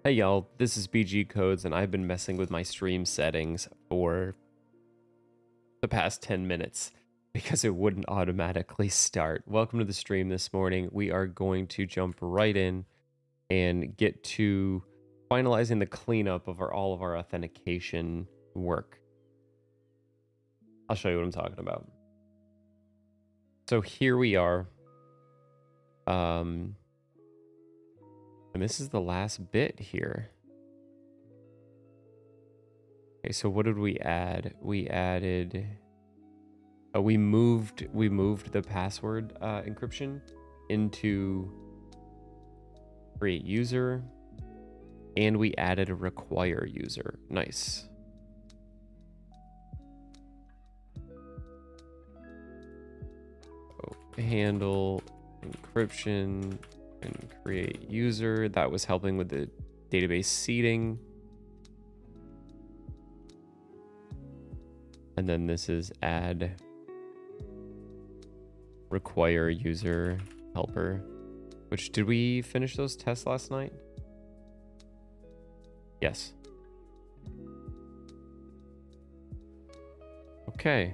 Hey y'all, this is BG Codes and I've been messing with my stream settings for the past 10 minutes because it wouldn't automatically start. Welcome to the stream this morning. We are going to jump right in and get to finalizing the cleanup of all of our authentication work. I'll show you what I'm talking about. So here we are. And this is the last bit here. Okay, so what did we add? We added we moved the password encryption into create user, and we added a require user. Nice. So, handle encryption and create user. That was helping with the database seeding. And then this is add require user helper, which did we finish those tests last night? Yes. Okay.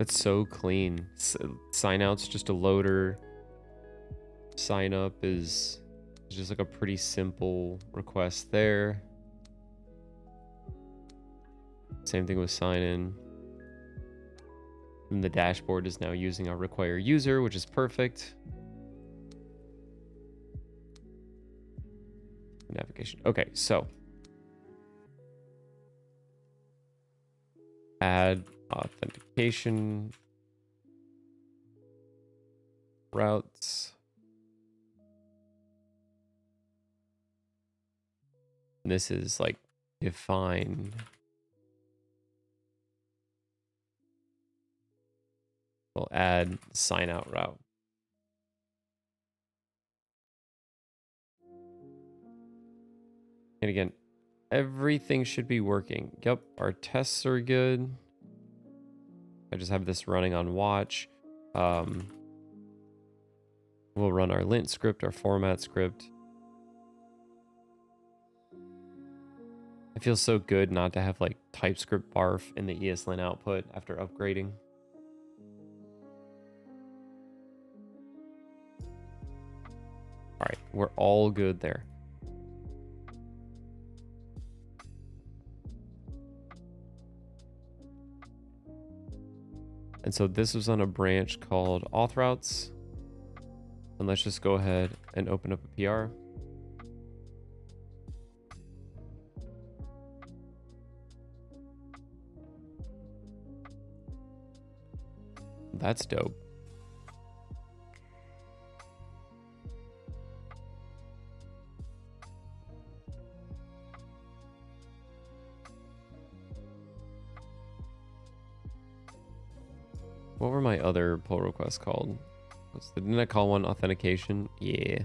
It's so clean. Sign out's just a loader. Sign up is just like a pretty simple request there. Same thing with sign in. And the dashboard is now using our require user, which is perfect. Navigation. Okay, so add authentication routes. And this is like define. We'll add sign out route. And again, everything should be working. Yep, our tests are good. I just have this running on watch. We'll run our lint script, our format script. It feels so good not to have like TypeScript barf in the ESLint output after upgrading. All right, we're all good there. And so this was on a branch called auth routes. And let's just go ahead and open up a PR. That's dope. What were my other pull requests called? Didn't I call one authentication? Yeah.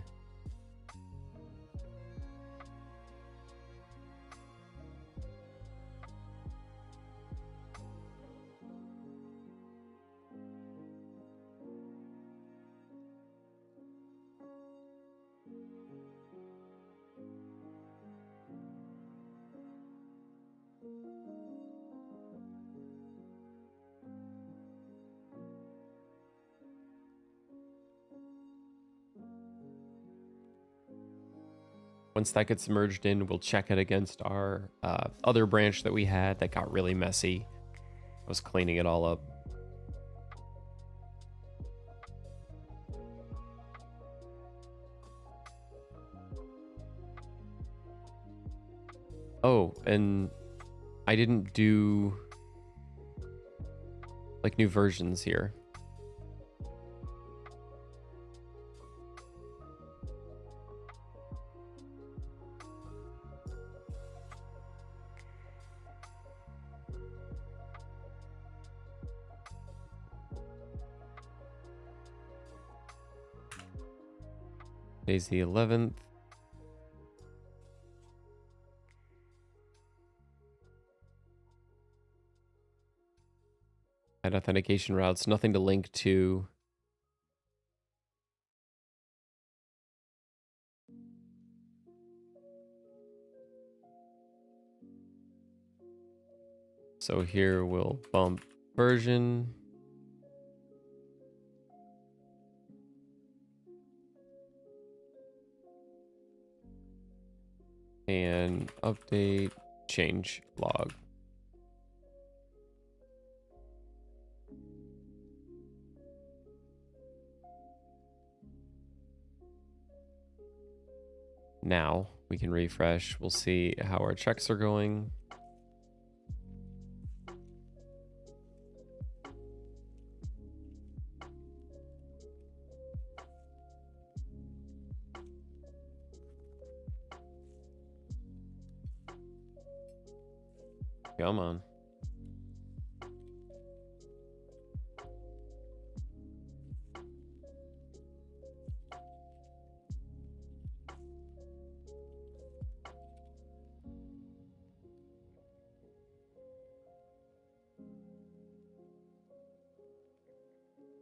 Once that gets merged in, we'll check it against our other branch that we had that got really messy. I was cleaning it all up. Oh, and I didn't do like new versions here. Today's the 11th. Hide authentication routes, nothing to link to. So here we'll bump version. And update change log. Now we can refresh. We'll see how our checks are going. Come on.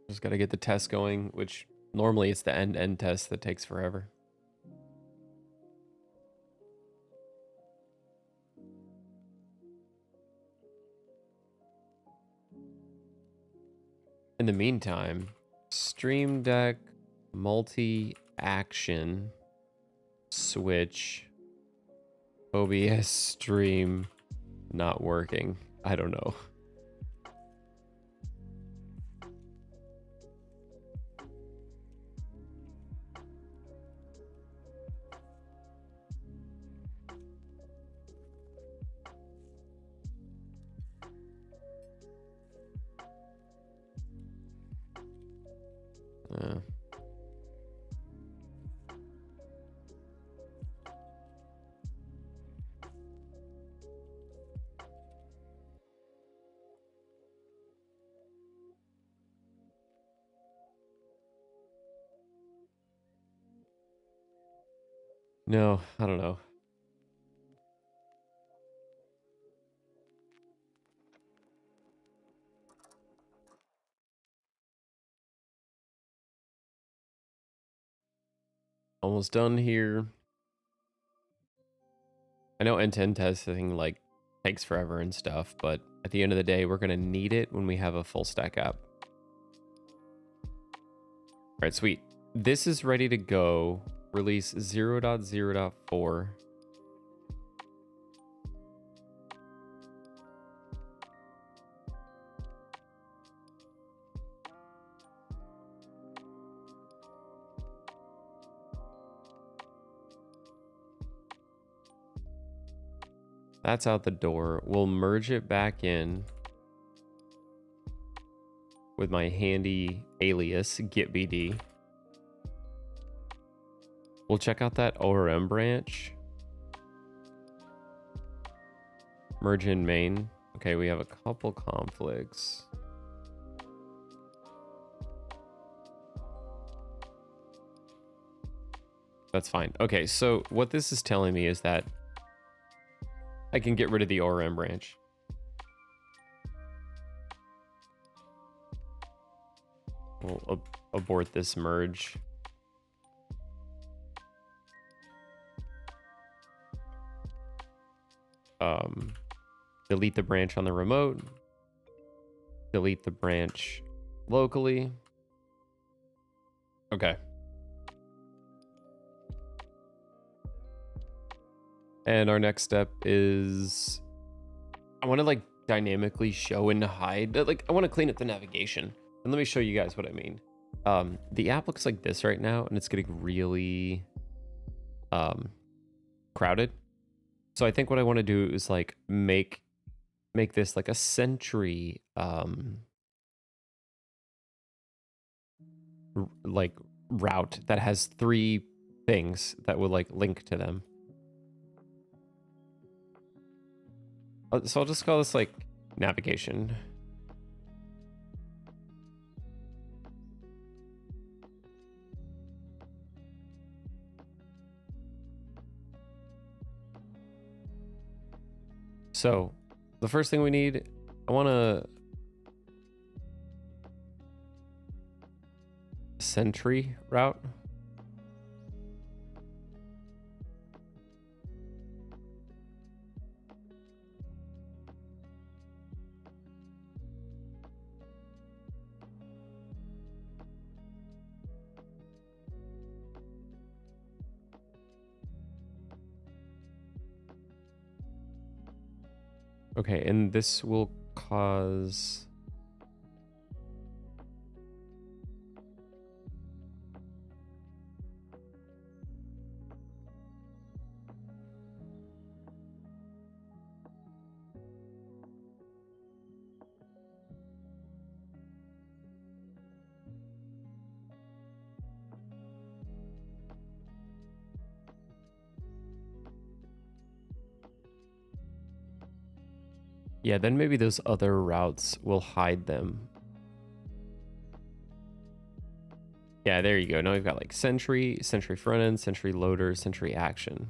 Just got to get the test going, which normally it's the end-to-end test that takes forever. In the meantime, Stream Deck multi-action switch OBS stream not working. I don't know. No, I don't know. Almost done here. I know end-to-end testing like takes forever and stuff, but at the end of the day, we're going to need it when we have a full stack app. All right, sweet. This is ready to go. Release 0.0.4. That's out the door. We'll merge it back in with my handy alias getBD. We'll check out that ORM branch. Merge in main. Okay, we have a couple conflicts. That's fine. Okay, so what this is telling me is that I can get rid of the ORM branch. We'll abort this merge. Delete the branch on the remote. Delete the branch locally. Okay. And our next step is I want to like dynamically show and hide. Like I want to clean up the navigation. And let me show you guys what I mean. The app looks like this right now, and it's getting really crowded. So I think what I want to do is like make this like a Sentry like route that has 3 things that will like link to them. So I'll just call this like navigation. So the first thing we need, I want to sentry route. Okay, and this will cause... Yeah, then maybe those other routes will hide them. Yeah, there you go. Now we've got like sentry, sentry front end, sentry loader, sentry action.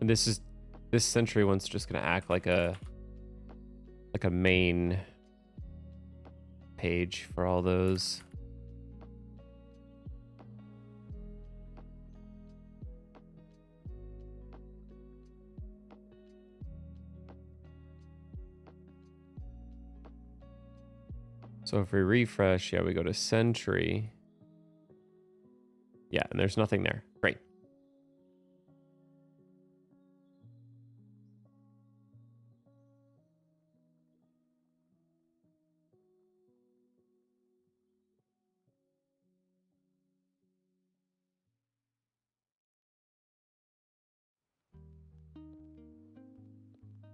And this sentry one's just gonna act like a main page for all those. So if we refresh, yeah, we go to sentry. Yeah, and there's nothing there. Great.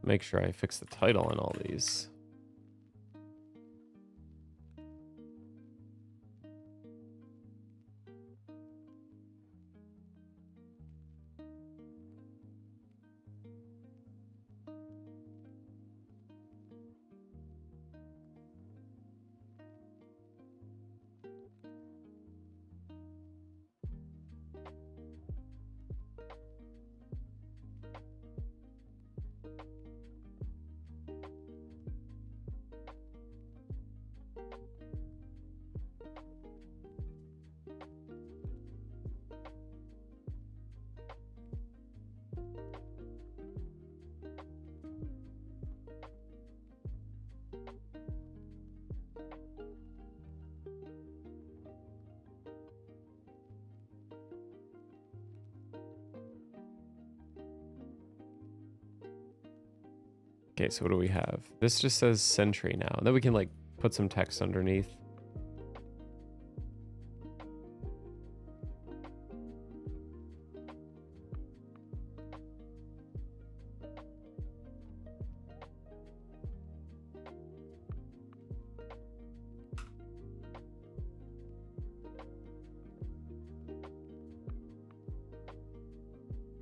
Make sure I fix the title on all these. Okay, so what do we have? This just says sentry now. Then we can like put some text underneath.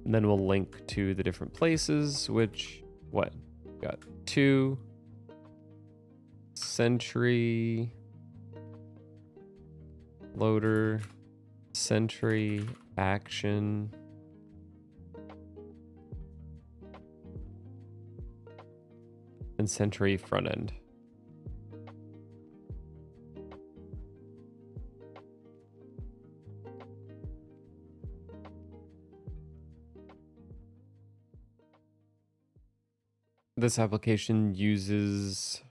And then we'll link to the different places, which, what? Got 2, sentry, loader, sentry, action, and sentry front end. This application uses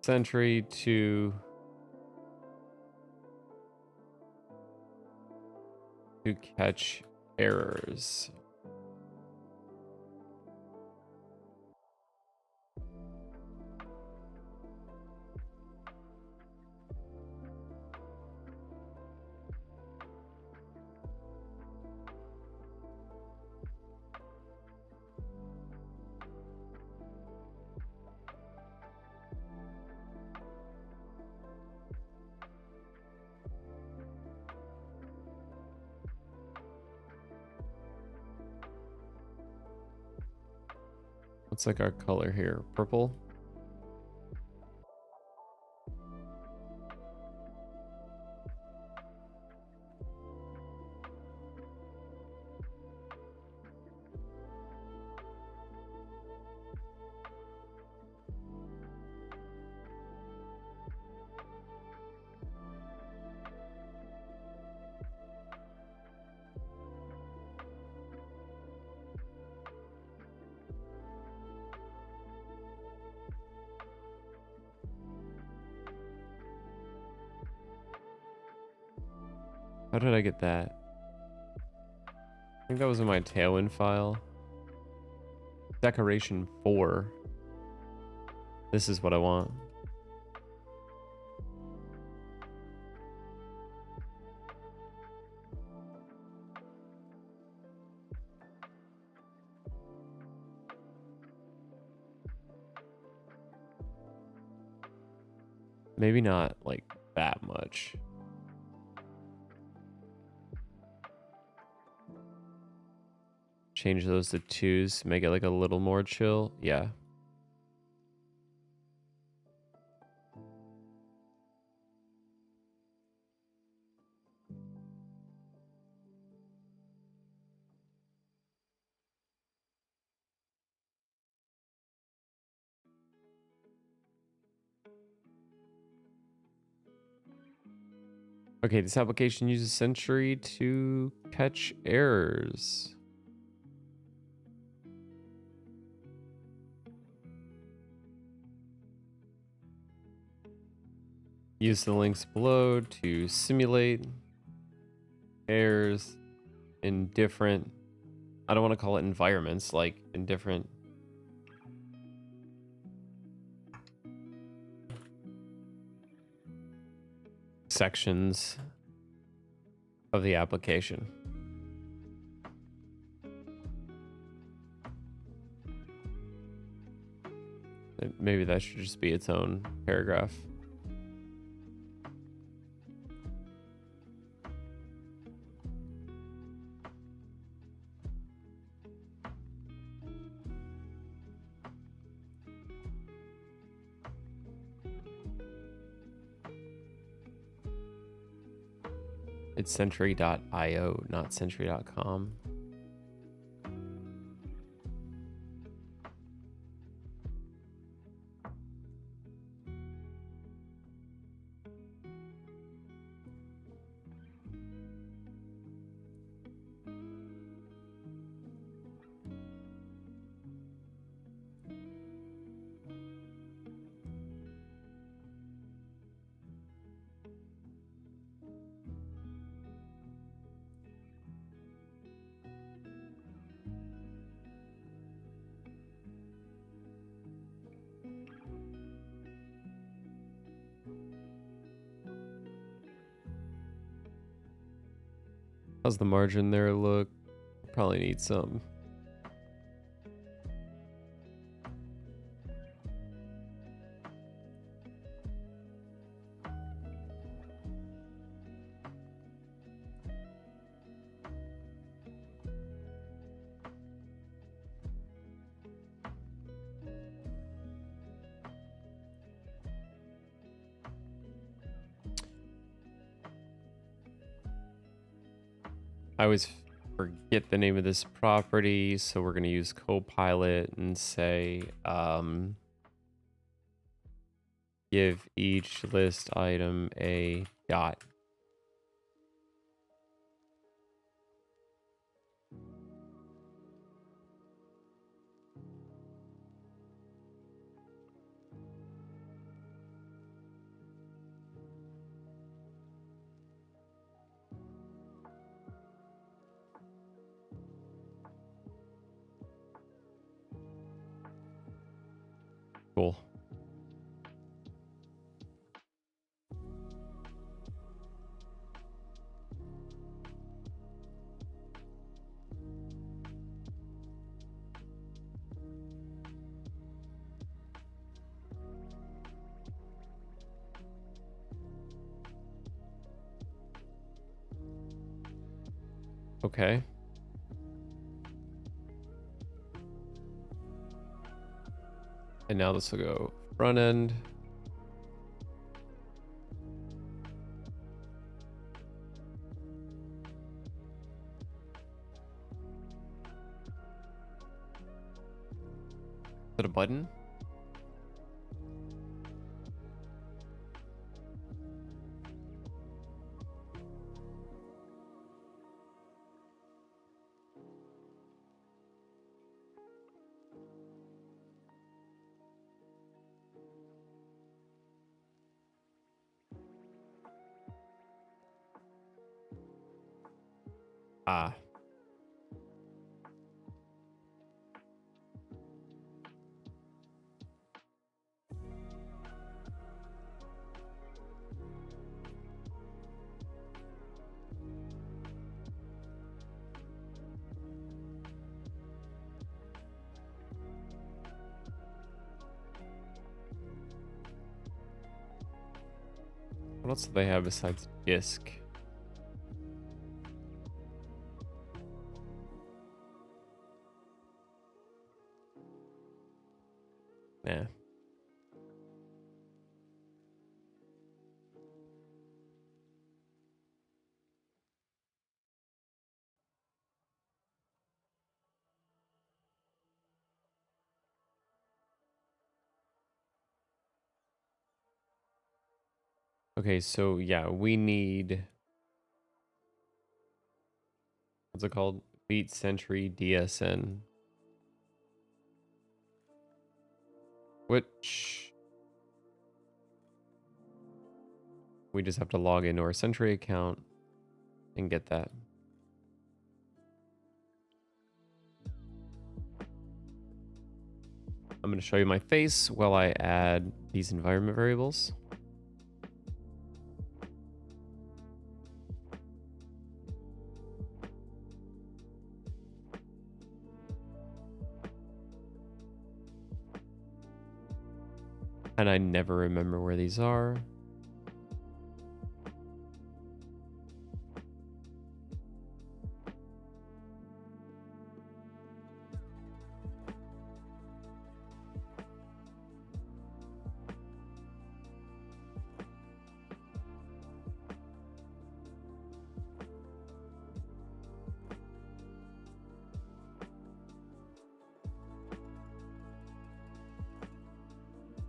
sentry to catch errors. What's like our color here? Purple? How did I get that? I think that was in my Tailwind file. Decoration 4. This is what I want. Maybe not like that much. Change those to 2s, make it like a little more chill. Yeah. Okay, this application uses Sentry to catch errors. Use the links below to simulate errors in different, I don't want to call it environments, like in different sections of the application. Maybe that should just be its own paragraph. It's sentry.io, not sentry.com. How's the margin there look? Probably need some. I always forget the name of this property, so we're going to use Copilot and say, give each list item a dot. Cool. Okay. And now this will go front end. Is that a button? Ah. What else do they have besides disk? Nah. Okay, so yeah, we need, what's it called? Beat Century DSN. Which we just have to log into our Sentry account and get that. I'm going to show you my face while I add these environment variables. And I never remember where these are.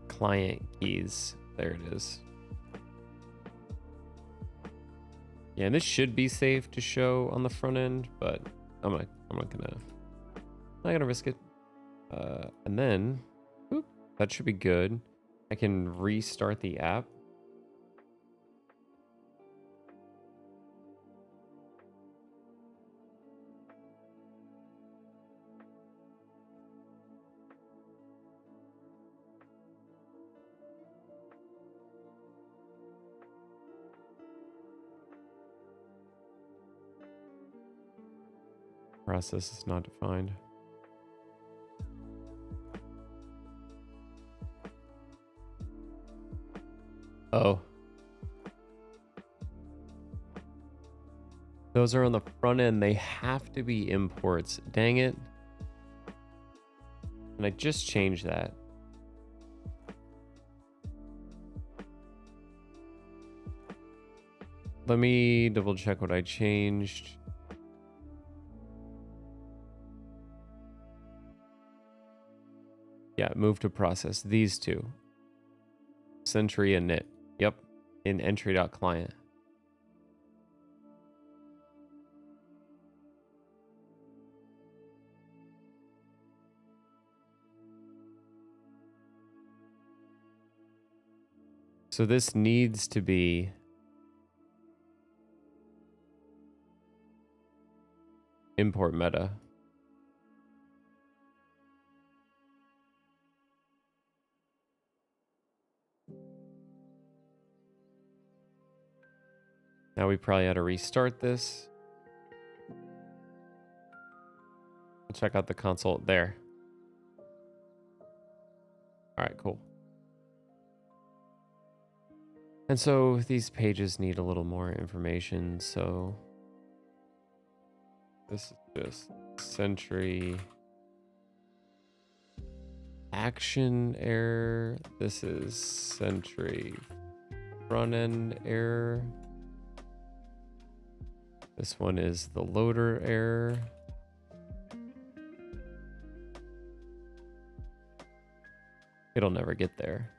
Client keys. There it is. Yeah, and this should be safe to show on the front end, but I'm not gonna risk it. And then, whoop, that should be good. I can restart the app. Process is not defined. Oh. Those are on the front end. They have to be imports. Dang it. And I just changed that. Let me double check what I changed. Yeah, move to process. These two. Sentry and knit. Yep. In entry.client. So this needs to be import meta. Now we probably had to restart this. We'll check out the console there. All right, cool. And so these pages need a little more information. So this is just Sentry action error. This is sentry front end error. This one is the loader error. It'll never get there.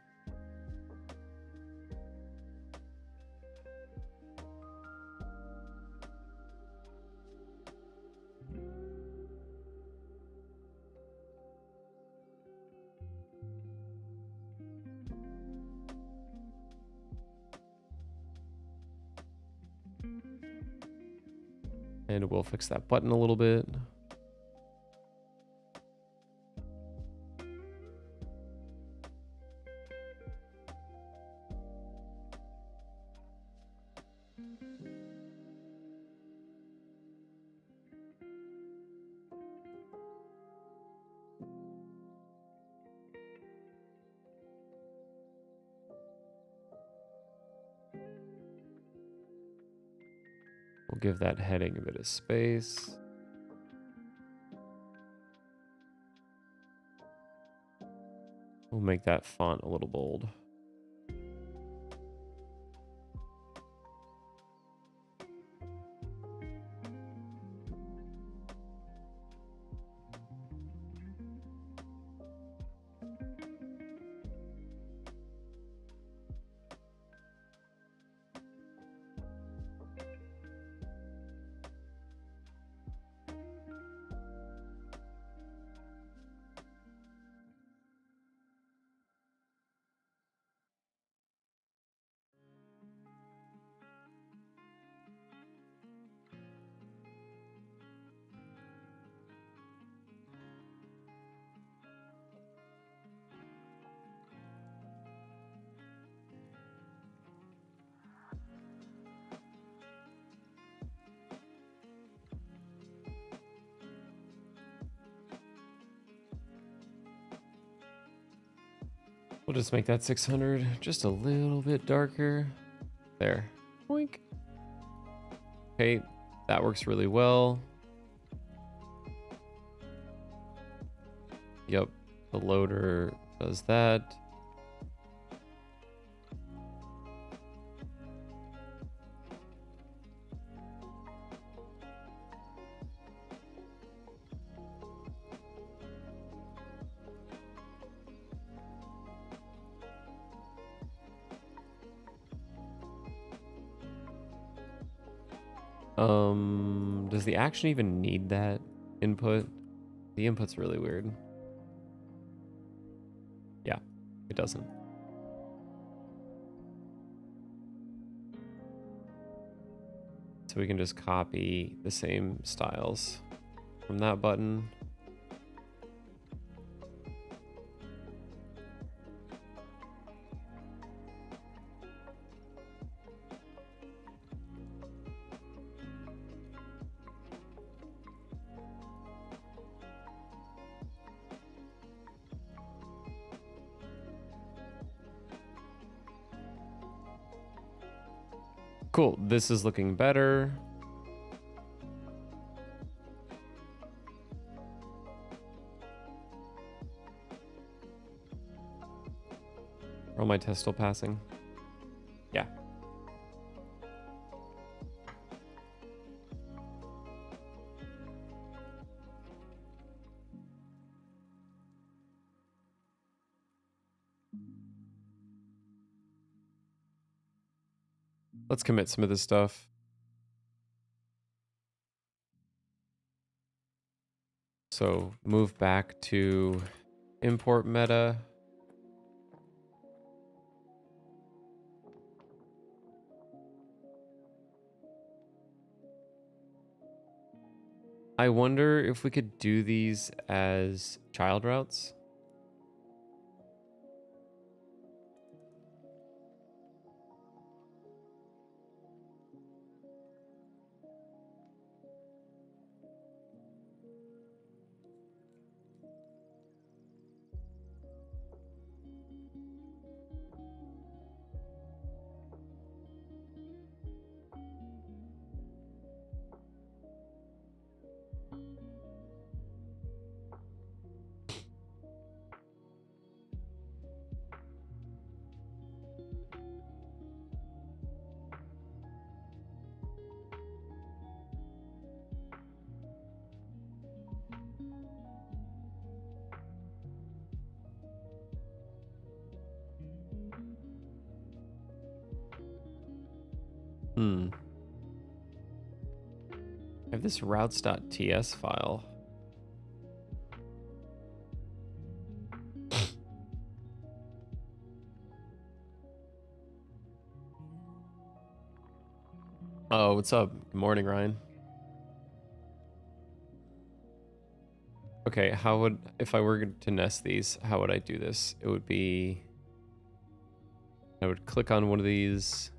And we'll fix that button a little bit. We'll give that heading a bit of space. We'll make that font a little bold. We'll just make that 600 just a little bit darker. There. Boink. Okay, that works really well. Yep, the loader does that. Does the action even need that input? The input's really weird. Yeah, it doesn't. So we can just copy the same styles from that button. Cool, this is looking better. Are all my tests still passing? Yeah. Let's commit some of this stuff. So move back to import meta. I wonder if we could do these as child routes. I have this routes.ts file. Oh, what's up? Good morning, Ryan. Okay, how would, if I were to nest these, how would I do this? It would be, I would click on one of these.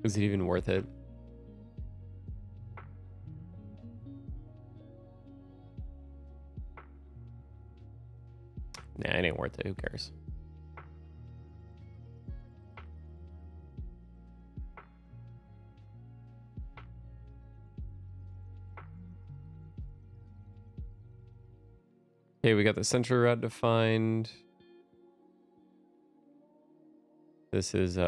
Is it even worth it? Nah, it ain't worth it. Who cares? Okay, we got the central route defined. This is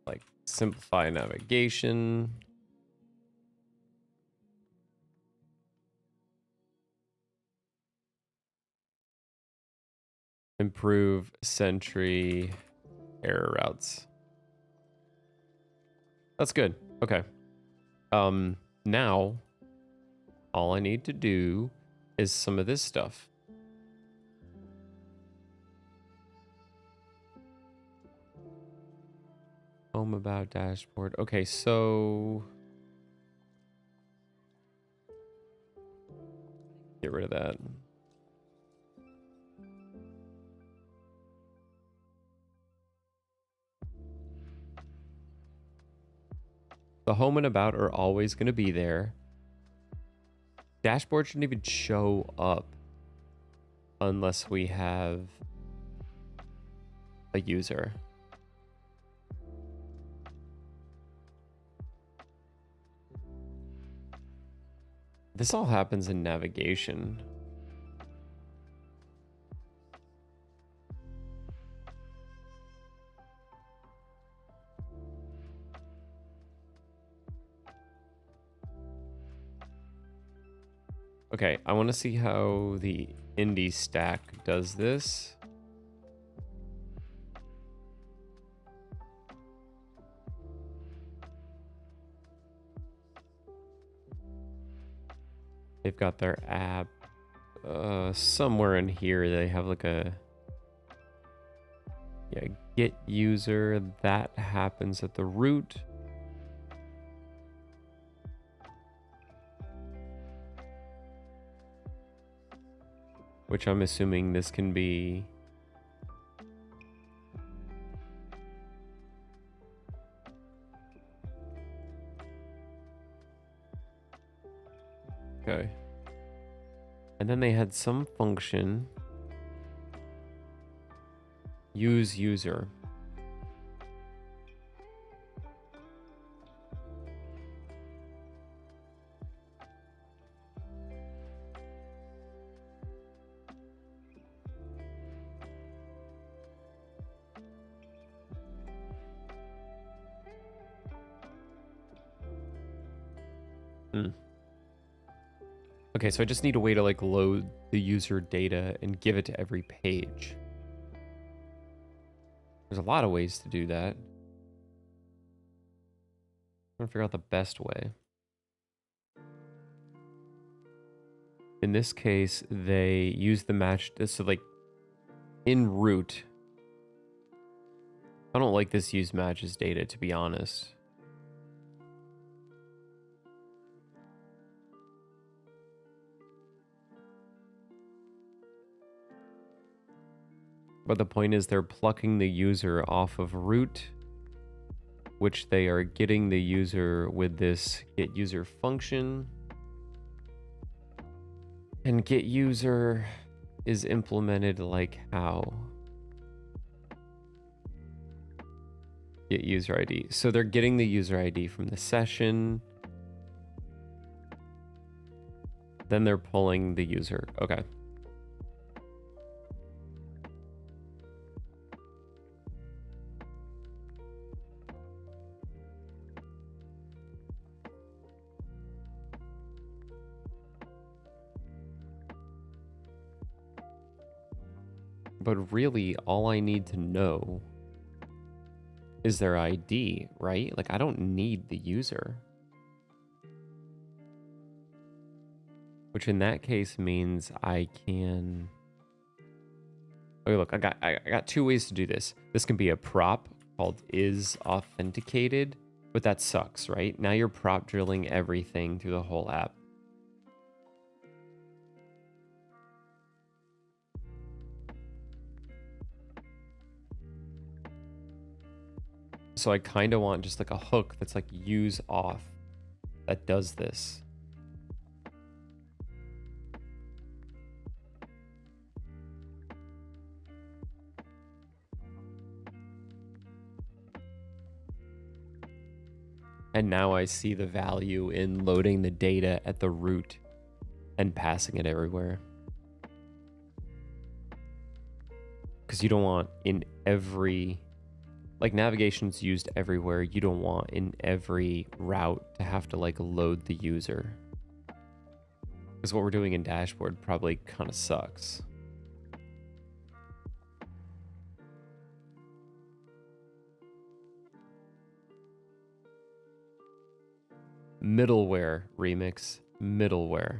like simplify navigation. Improve Sentry error routes. That's good. Okay. Now all I need to do is some of this stuff. Home about dashboard. Okay, so get rid of that. The home and about are always going to be there. Dashboard shouldn't even show up unless we have a user. This all happens in navigation. Okay, I want to see how the indie stack does this. They've got their app somewhere in here. They have like a get user that happens at the root. Which I'm assuming this can be okay. And then they had some function use user. Okay, so I just need a way to like load the user data and give it to every page. There's a lot of ways to do that. I'm trying to figure out the best way. In this case, they use the match, so like in root. I don't like this use matches data, to be honest. But the point is they're plucking the user off of root, which they are getting the user with this get user function. And get user is implemented like how? Get user ID. So they're getting the user ID from the session. Then they're pulling the user. Okay. But really, all I need to know is their ID, right? Like, I don't need the user. Which in that case means I can... Okay, look, I got two ways to do this. This can be a prop called is authenticated, but that sucks, right? Now you're prop drilling everything through the whole app. So I kind of want just like a hook that's like use auth that does this. And now I see the value in loading the data at the root and passing it everywhere. Because you don't want in every, like navigation's used everywhere. You don't want in every route to have to like load the user. Because what we're doing in dashboard probably kind of sucks. Middleware remix, middleware.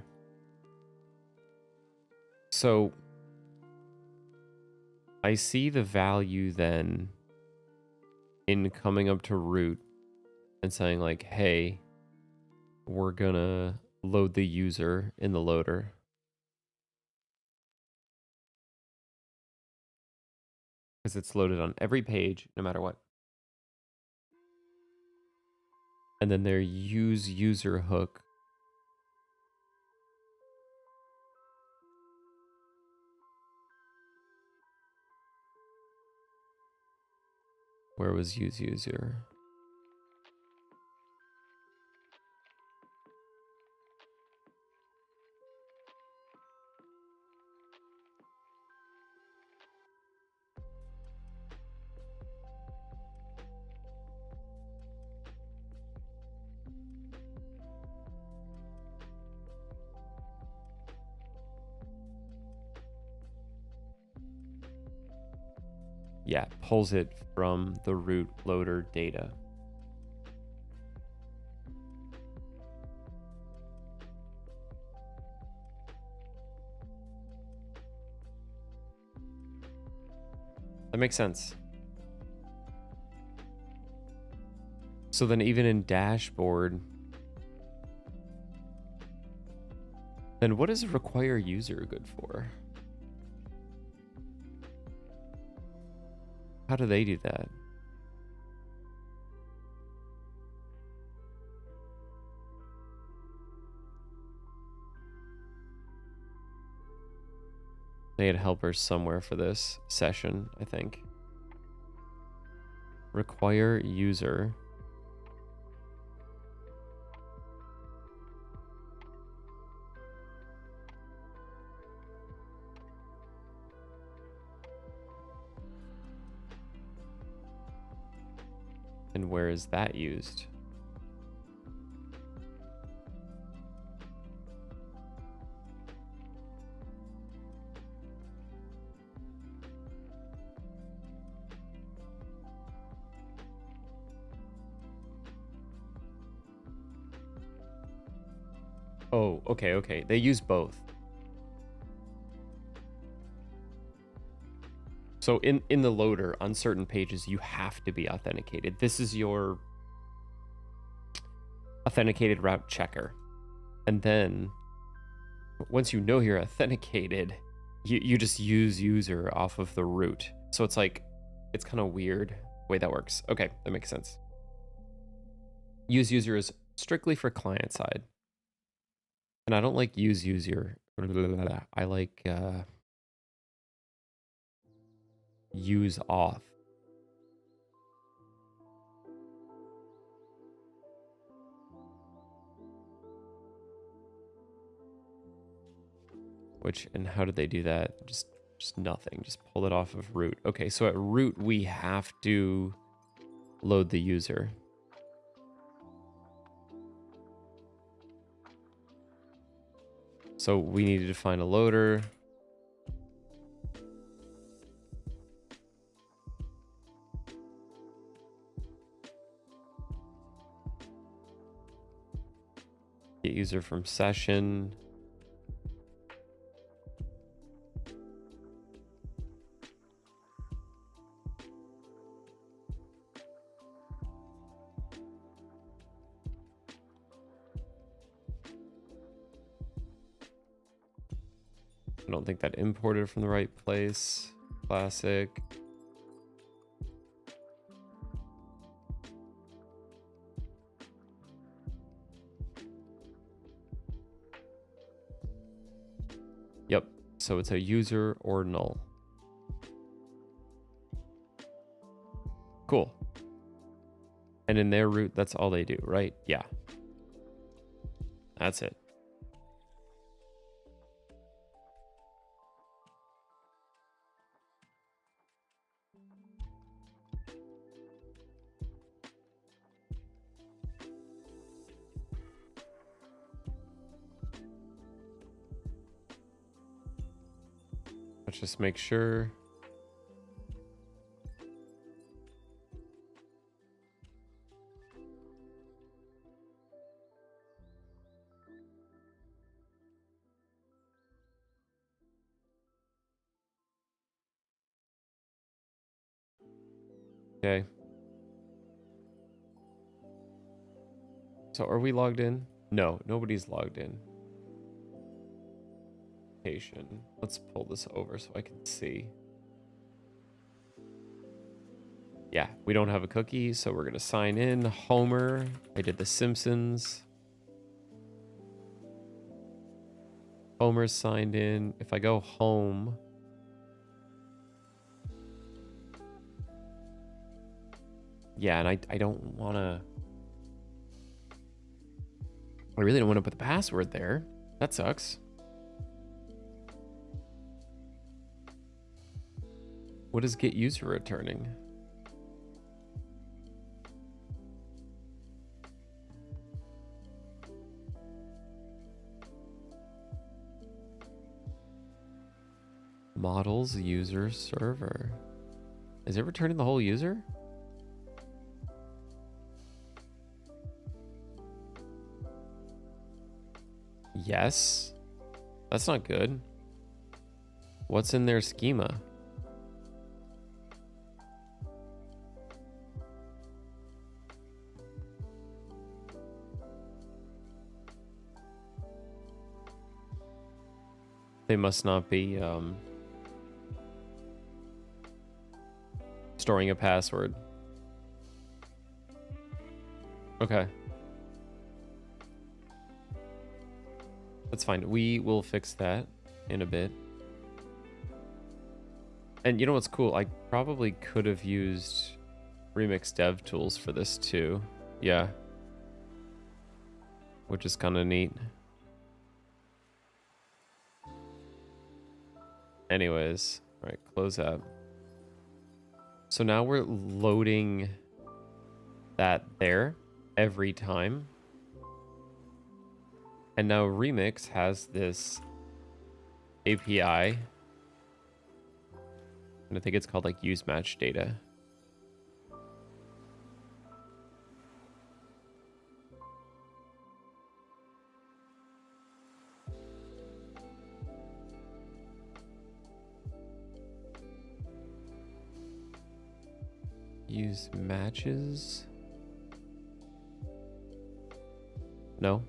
So I see the value then in coming up to root and saying like, hey, we're gonna load the user in the loader. Because it's loaded on every page, no matter what. And then their use user hook. Where was use user? Yeah, pulls it from the root loader data. That makes sense. So then even in dashboard, then what is require user good for? How do they do that? They had helpers somewhere for this session, I think. Require user. And where is that used? Oh, okay. They use both. So in the loader, on certain pages, you have to be authenticated. This is your authenticated route checker. And then once you know you're authenticated, you just use user off of the root. So it's like, it's kind of weird the way that works. Okay, that makes sense. Use user is strictly for client side. And I don't like use user. I like use auth. Which, and how did they do that? Just nothing. Just pull it off of root. Okay, so at root, we have to load the user. So we needed to find a loader. Get user from session. I don't think that imported from the right place. Classic. Yep. So it's a user or null. Cool. And in their root, that's all they do, right? Yeah. That's it. Let's just make sure. Okay. So are we logged in? No, nobody's logged in. Let's pull this over so I can see. Yeah, we don't have a cookie, so we're gonna sign in. Homer. I did the Simpsons. Homer's signed in. If I go home, yeah, and I don't want to. I really don't want to put the password there. That sucks. What is get user returning? Models user server. Is it returning the whole user? Yes. That's not good. What's in their schema? They must not be storing a password. Okay. That's fine. We will fix that in a bit. And you know what's cool? I probably could have used Remix Dev Tools for this too. Yeah. Which is kind of neat. Anyways, all right, close out. So now we're loading that there every time. And now Remix has this API. And I think it's called like use match data. Use matches. No.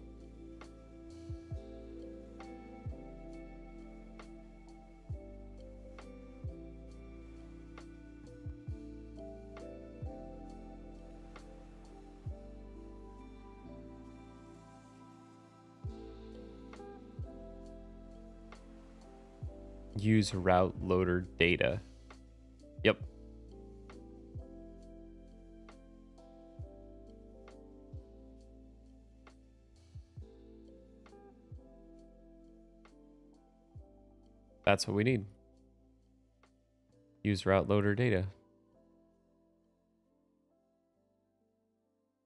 Use route loader data. Yep. That's what we need. Use route loader data.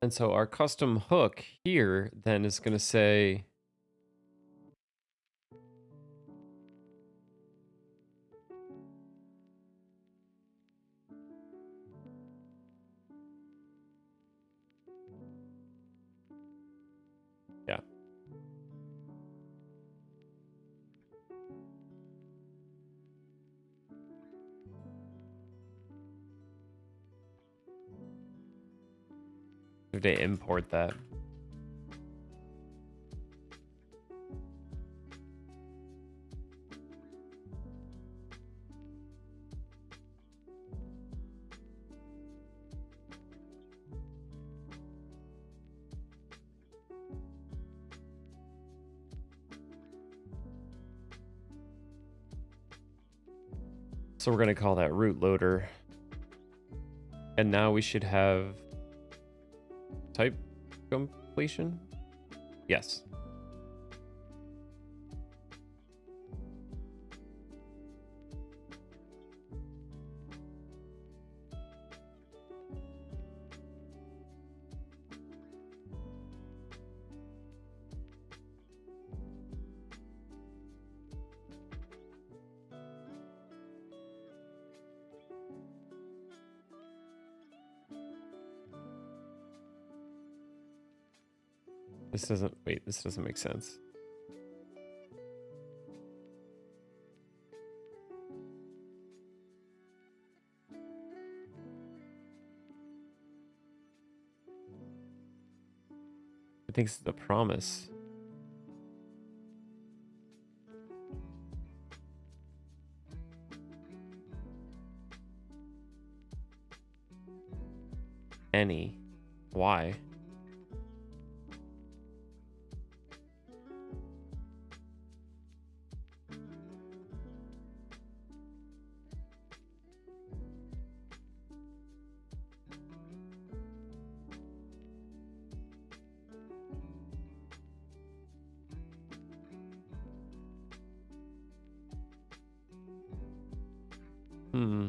And so our custom hook here then is going to say yeah. have to import that. So we're going to call that root loader. And now we should have type completion. Yes. This doesn't make sense. I think it's the promise. Any. Why? Hmm.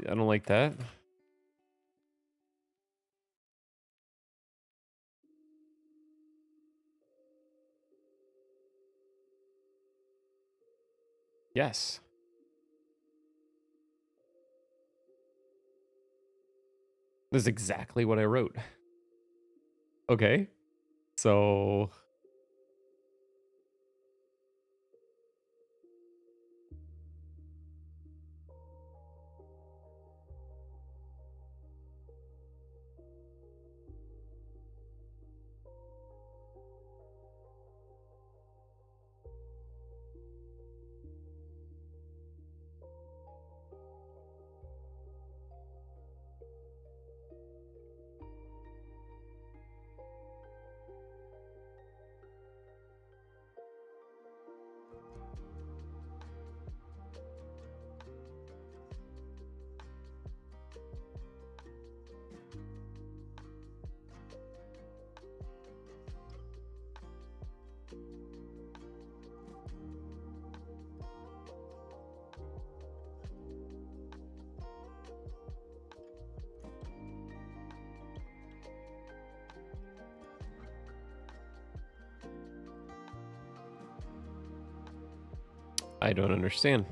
I don't like that. Yes. This is exactly what I wrote. Okay. So I don't understand.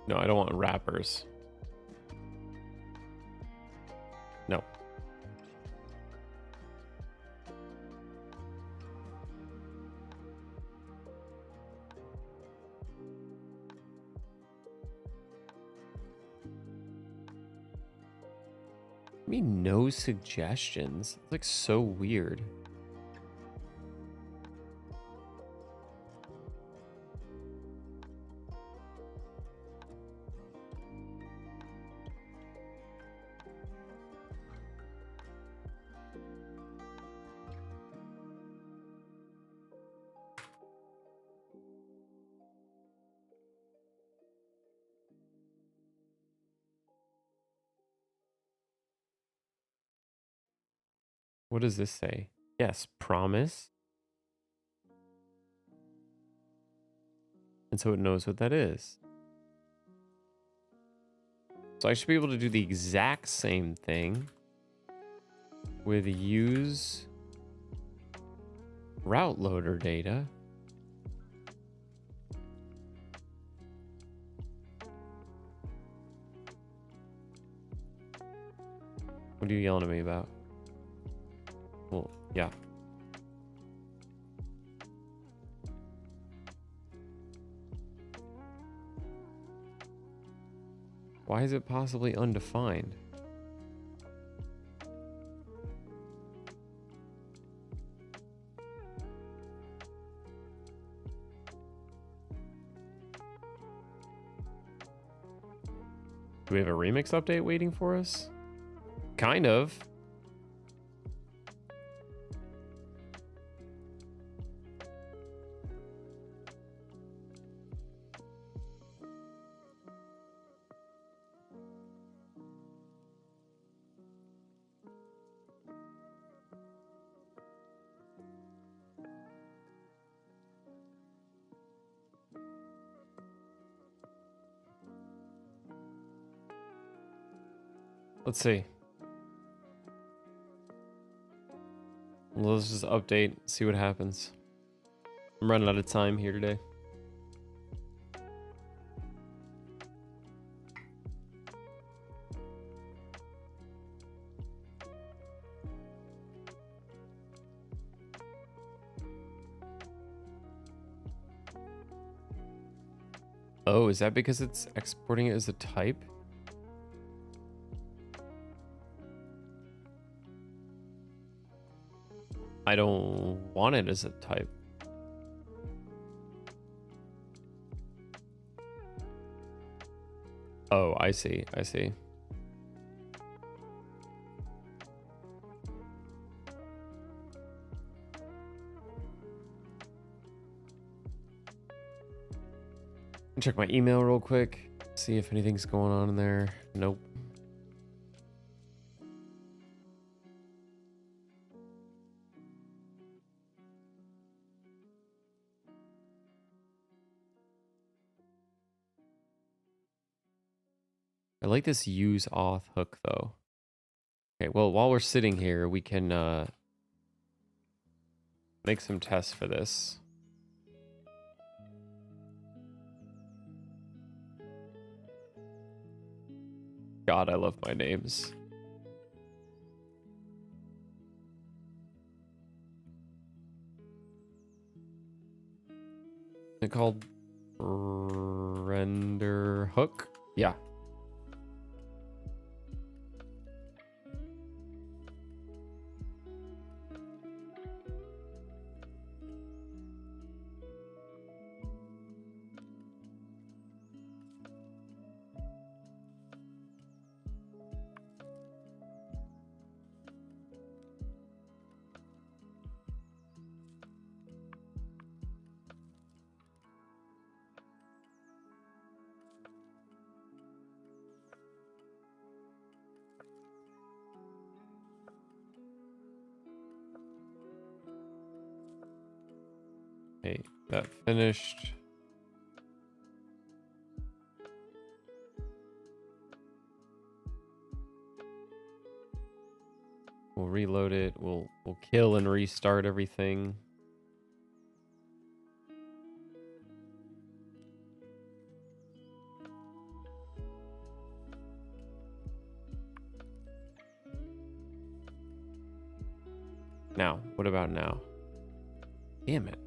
No, I don't want wrappers. No. I mean, no suggestions. It's like so weird. What does this say? Yes, promise. And so it knows what that is. So I should be able to do the exact same thing. with use route loader data. What are you yelling at me about? Well, yeah. Why is it possibly undefined? Do we have a remix update waiting for us? Kind of. Let's see. Let's just update, see what happens. I'm running out of time here today. Oh, is that because it's exporting it as a type? I don't want it as a type. Oh, I see. I see. Check my email real quick. See if anything's going on in there. Nope. I like this use auth hook though. Okay, well, while we're sitting here, we can make some tests for this. God, I love my names. Is it called render hook? Yeah. Hey, that finished. We'll reload it. We'll kill and restart everything. Now, what about now? Damn it.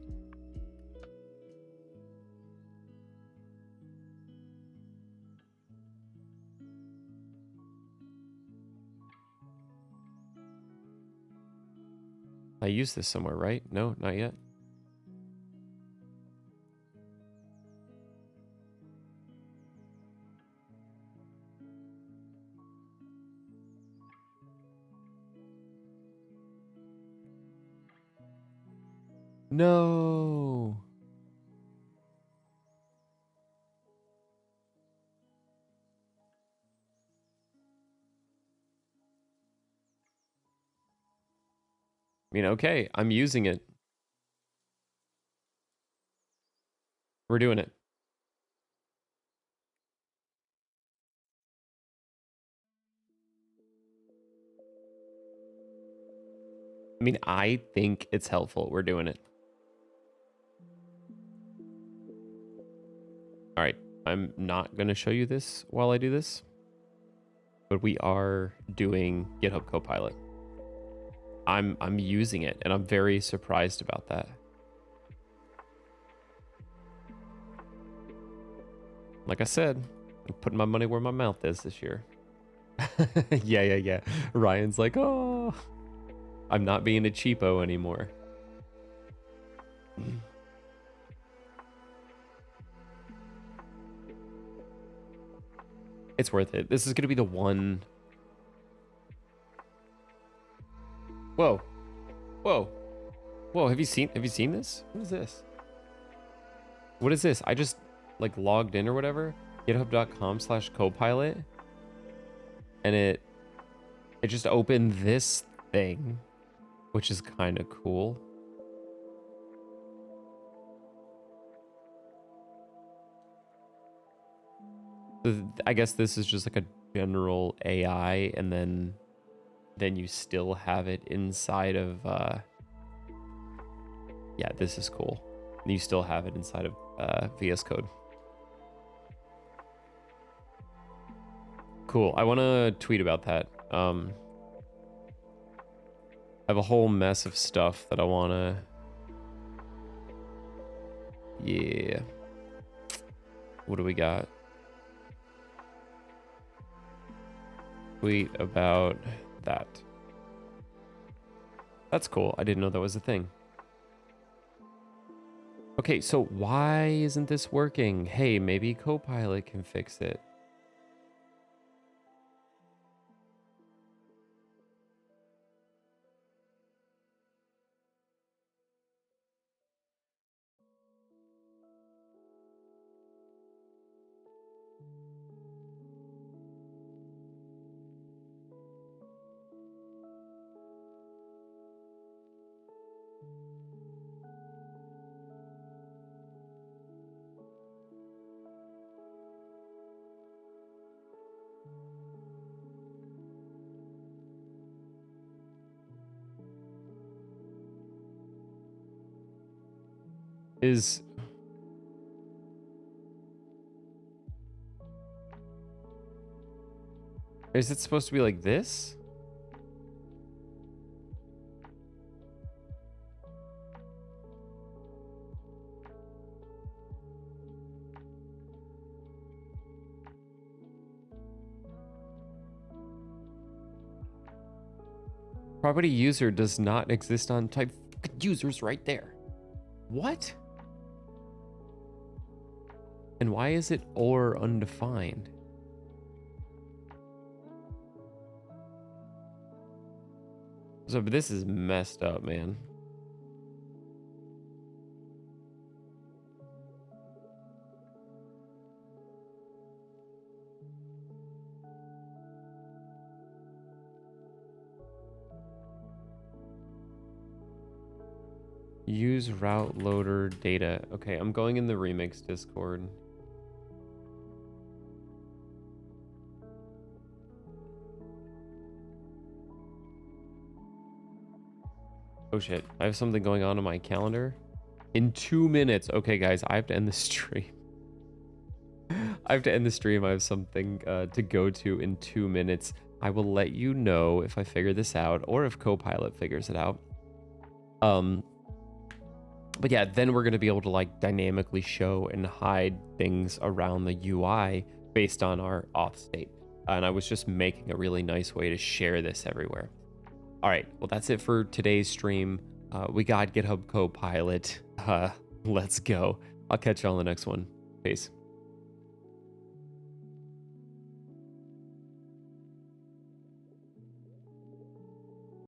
I used this somewhere, right? No, not yet. No. I mean, okay, I'm using it. We're doing it. I mean, I think it's helpful. We're doing it. All right. I'm not going to show you this while I do this, but we are doing GitHub Copilot. I'm using it, and I'm very surprised about that. Like I said, I'm putting my money where my mouth is this year. Yeah. Ryan's like, oh, I'm not being a cheapo anymore. It's worth it. This is going to be the one. Whoa. Have you seen this? What is this? What is this? I just like logged in or whatever, github.com/copilot, and it just opened this thing, which is kind of cool. I guess this is just like a general AI, and then you still have it inside of yeah, this is cool. You still have it inside of VS Code. Cool. I want to tweet about that. I have a whole mess of stuff that I want to... Yeah. What do we got? Tweet about that. That's cool. I didn't know that was a thing. Okay, so why isn't this working? Hey, maybe Copilot can fix it. Is it supposed to be like this? Property user does not exist on type users right there. What? And why is it or undefined? So this is messed up, man. Use route loader data. Okay, I'm going in the remix Discord. Oh shit, I have something going on my calendar in 2 minutes. Okay guys, I have to end the stream. I have to end the stream. I have something to go to in 2 minutes. I will let you know if I figure this out or if Copilot figures it out. But yeah, then we're going to be able to like dynamically show and hide things around the UI based on our auth state. And I was just making a really nice way to share this everywhere. All right, well, that's it for today's stream. We got GitHub Copilot. Let's go. I'll catch you on the next one. Peace.